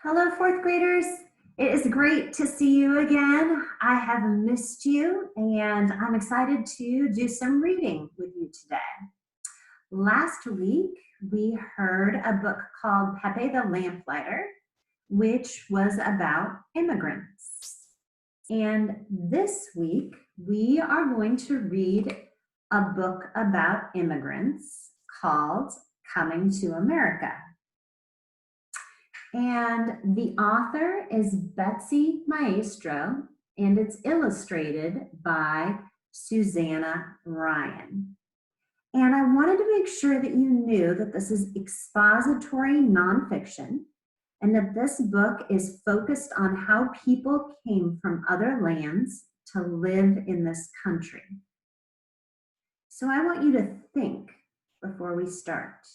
Hello, fourth graders. It is great to see you again. I have missed you, and I'm excited to do some reading with you today. Last week, we heard a book called Pepe the Lamplighter, which was about immigrants. And this week, we are going to read a book about immigrants called Coming to America. And the author is Betsy Maestro, and it's illustrated by Susanna Ryan. And I wanted to make sure that you knew that this is expository nonfiction and that this book is focused on how people came from other lands to live in this country. So I want you to think before we start.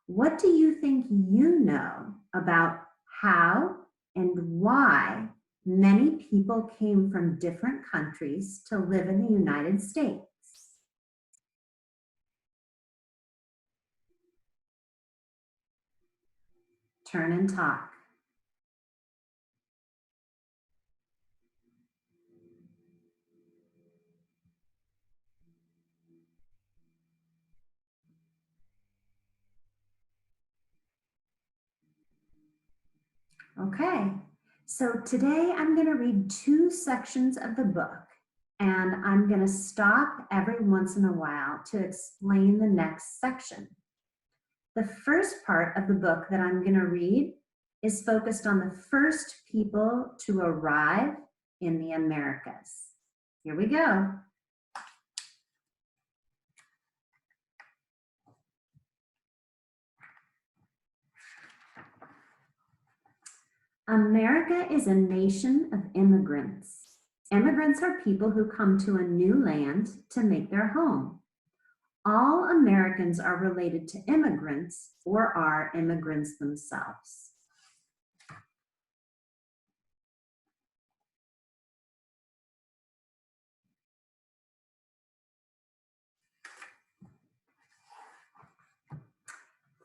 What do you think you know about how and why many people came from different countries to live in the United States? Turn and talk. Okay, so today I'm going to read two sections of the book, and I'm going to stop every once in a while to explain the next section. The first part of the book that I'm going to read is focused on the first people to arrive in the Americas. Here we go. America is a nation of immigrants. Immigrants are people who come to a new land to make their home. All Americans are related to immigrants or are immigrants themselves.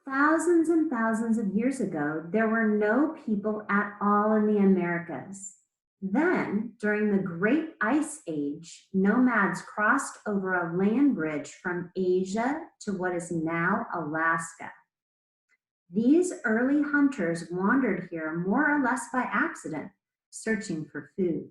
Thousands and thousands of years ago, there were no people at all in the Americas. Then, during the Great Ice Age, nomads crossed over a land bridge from Asia to what is now Alaska. These early hunters wandered here more or less by accident, searching for food.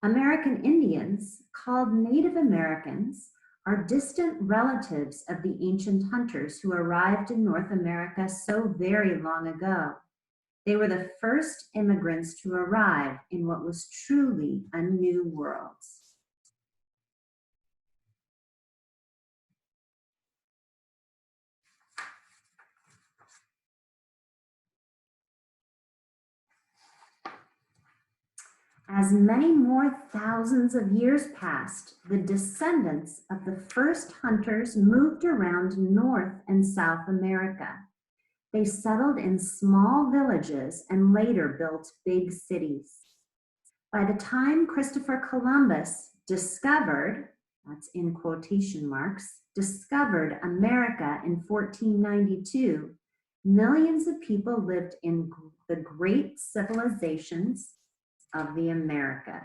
American Indians, called Native Americans, are distant relatives of the ancient hunters who arrived in North America so very long ago. They were the first immigrants to arrive in what was truly a new world. As many more thousands of years passed, the descendants of the first hunters moved around North and South America. They settled in small villages and later built big cities. By the time Christopher Columbus discovered, that's in quotation marks, discovered America in 1492, millions of people lived in the great civilizations of the Americas.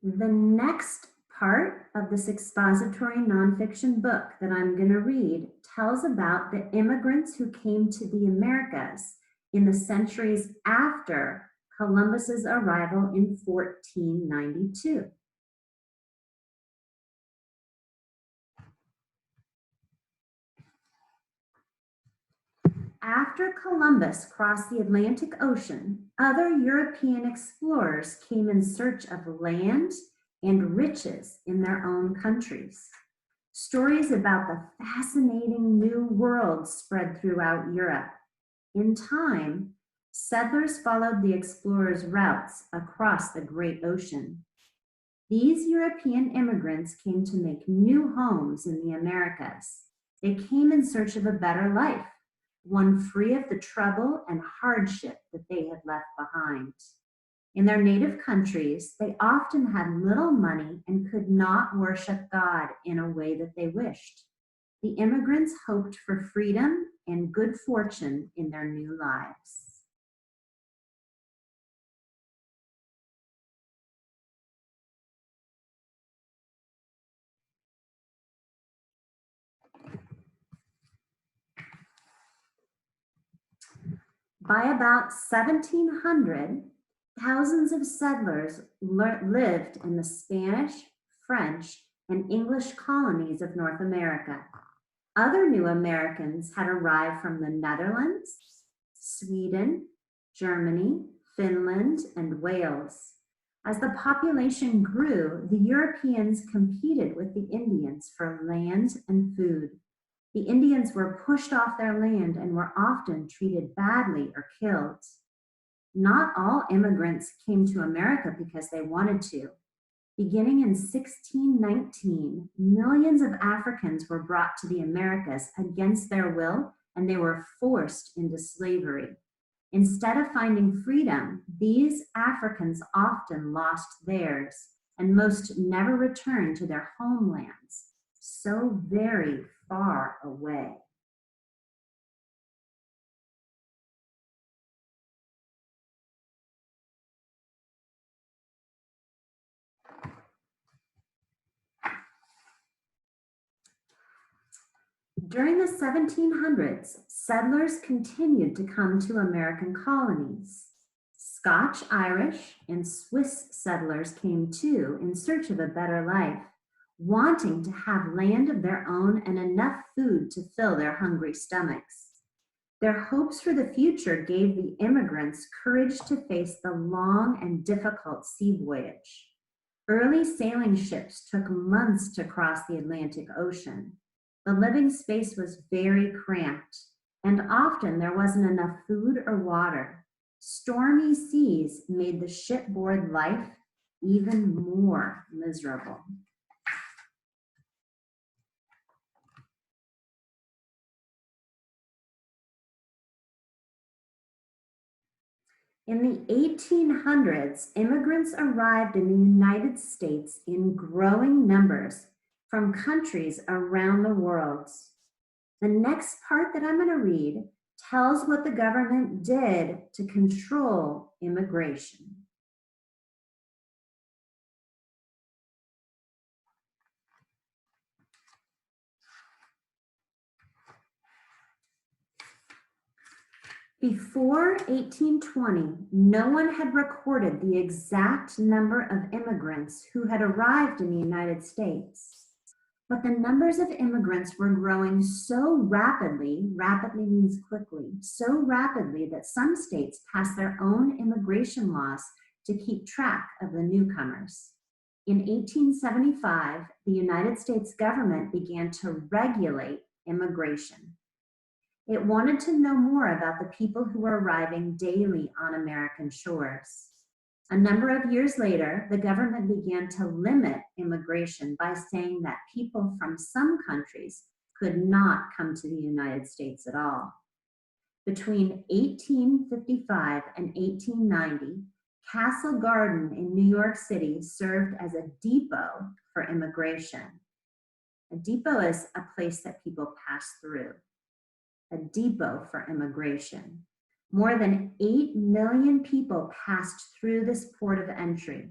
The next part of this expository nonfiction book that I'm going to read tells about the immigrants who came to the Americas in the centuries after Columbus's arrival in 1492. After Columbus crossed the Atlantic Ocean, other European explorers came in search of land and riches in their own countries. Stories about the fascinating new world spread throughout Europe. In time, settlers followed the explorers' routes across the great ocean. These European immigrants came to make new homes in the Americas. They came in search of a better life, one free of the trouble and hardship that they had left behind. In their native countries, they often had little money and could not worship God in a way that they wished. The immigrants hoped for freedom and good fortune in their new lives. By about 1700, thousands of settlers lived in the Spanish, French, and English colonies of North America. Other new Americans had arrived from the Netherlands, Sweden, Germany, Finland, and Wales. As the population grew, the Europeans competed with the Indians for land and food. The Indians were pushed off their land and were often treated badly or killed. Not all immigrants came to America because they wanted to. Beginning in 1619, millions of Africans were brought to the Americas against their will, and they were forced into slavery. Instead of finding freedom, these Africans often lost theirs, and most never returned to their homelands, so very far away. During the 1700s, settlers continued to come to American colonies. Scotch, Irish, and Swiss settlers came too in search of a better life, wanting to have land of their own and enough food to fill their hungry stomachs. Their hopes for the future gave the immigrants courage to face the long and difficult sea voyage. Early sailing ships took months to cross the Atlantic Ocean. The living space was very cramped, and often there wasn't enough food or water. Stormy seas made the shipboard life even more miserable. In the 1800s, immigrants arrived in the United States in growing numbers from countries around the world. The next part that I'm going to read tells what the government did to control immigration. Before 1820, no one had recorded the exact number of immigrants who had arrived in the United States. But the numbers of immigrants were growing so rapidly, rapidly means quickly, so rapidly that some states passed their own immigration laws to keep track of the newcomers. In 1875, the United States government began to regulate immigration. It wanted to know more about the people who were arriving daily on American shores. A number of years later, the government began to limit immigration by saying that people from some countries could not come to the United States at all. Between 1855 and 1890, Castle Garden in New York City served as a depot for immigration. A depot is a place that people pass through. A depot for immigration. More than 8 million people passed through this port of entry.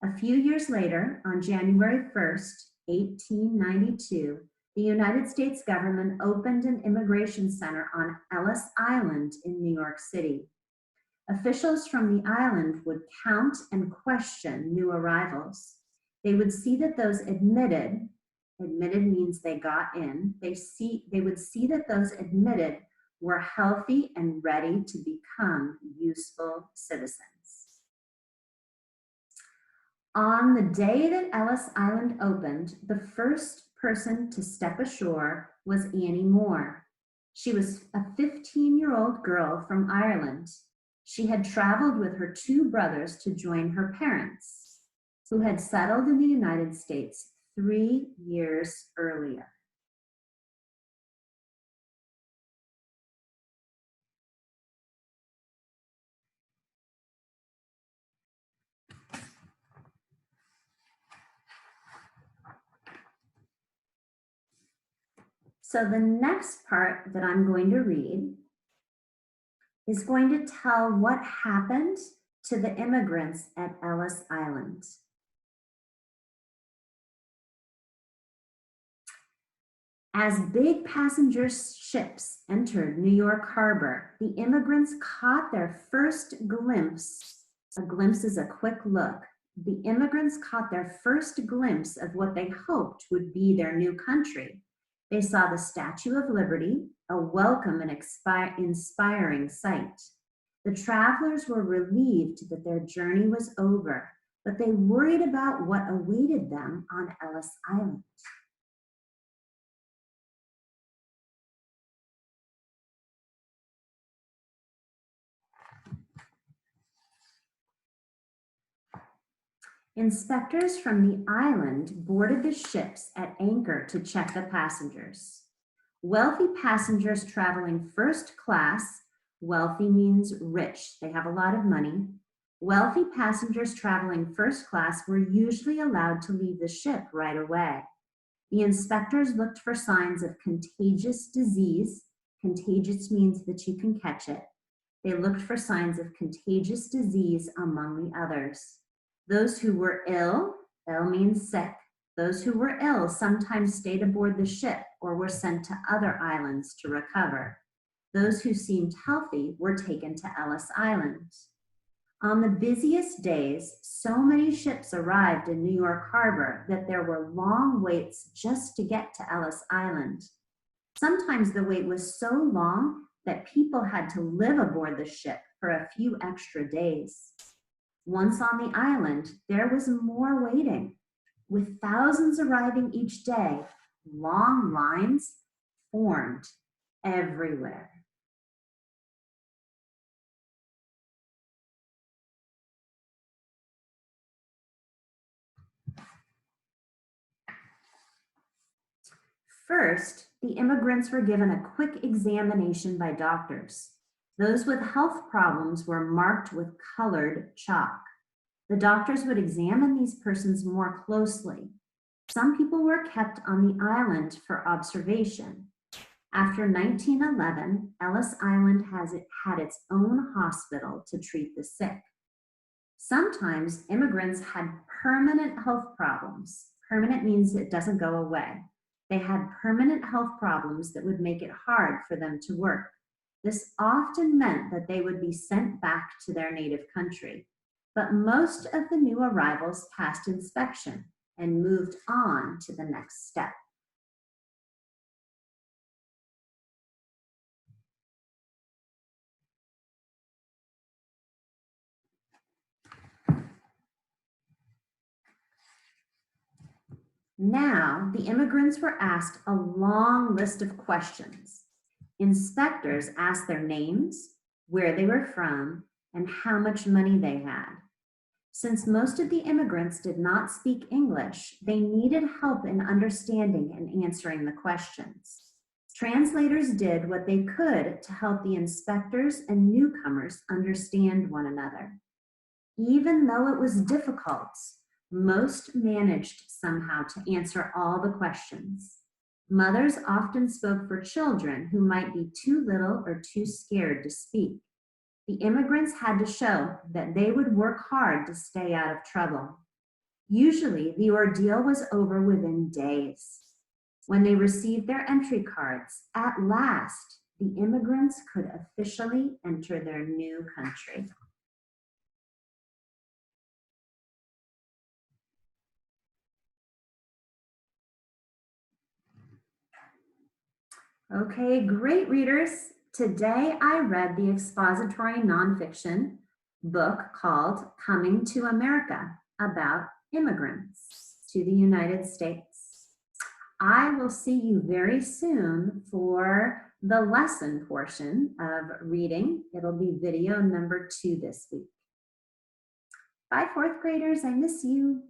A few years later, on January 1st, 1892, the United States government opened an immigration center on Ellis Island in New York City. Officials from the island would count and question new arrivals. They would see that those admitted means they got in, they would see that those admitted were healthy and ready to become useful citizens. On the day that Ellis Island opened, the first person to step ashore was Annie Moore. She was a 15-year-old girl from Ireland. She had traveled with her two brothers to join her parents, who had settled in the United States 3 years earlier. So the next part that I'm going to read is going to tell what happened to the immigrants at Ellis Island. As big passenger ships entered New York Harbor, the immigrants caught their first glimpse. A glimpse is a quick look. The immigrants caught their first glimpse of what they hoped would be their new country. They saw the Statue of Liberty, a welcome and inspiring sight. The travelers were relieved that their journey was over, but they worried about what awaited them on Ellis Island. Inspectors from the island boarded the ships at anchor to check the passengers. Wealthy passengers traveling first class, wealthy means rich, they have a lot of money. Wealthy passengers traveling first class were usually allowed to leave the ship right away. The inspectors looked for signs of contagious disease. Contagious means that you can catch it. They looked for signs of contagious disease among the others. Those who were ill, ill means sick. Those who were ill sometimes stayed aboard the ship or were sent to other islands to recover. Those who seemed healthy were taken to Ellis Island. On the busiest days, so many ships arrived in New York Harbor that there were long waits just to get to Ellis Island. Sometimes the wait was so long that people had to live aboard the ship for a few extra days. Once on the island, there was more waiting. With thousands arriving each day, long lines formed everywhere. First, the immigrants were given a quick examination by doctors. Those with health problems were marked with colored chalk. The doctors would examine these persons more closely. Some people were kept on the island for observation. After 1911, Ellis Island had its own hospital to treat the sick. Sometimes immigrants had permanent health problems. Permanent means it doesn't go away. They had permanent health problems that would make it hard for them to work. This often meant that they would be sent back to their native country. But most of the new arrivals passed inspection and moved on to the next step. Now, the immigrants were asked a long list of questions. Inspectors asked their names, where they were from, and how much money they had. Since most of the immigrants did not speak English, they needed help in understanding and answering the questions. Translators did what they could to help the inspectors and newcomers understand one another. Even though it was difficult, most managed somehow to answer all the questions. Mothers often spoke for children who might be too little or too scared to speak. The immigrants had to show that they would work hard to stay out of trouble. Usually, the ordeal was over within days. When they received their entry cards, at last, the immigrants could officially enter their new country. Okay, great readers. Today I read the expository nonfiction book called Coming to America about immigrants to the United States. I will see you very soon for the lesson portion of reading. It'll be video number 2 this week. Bye, 4th graders. I miss you.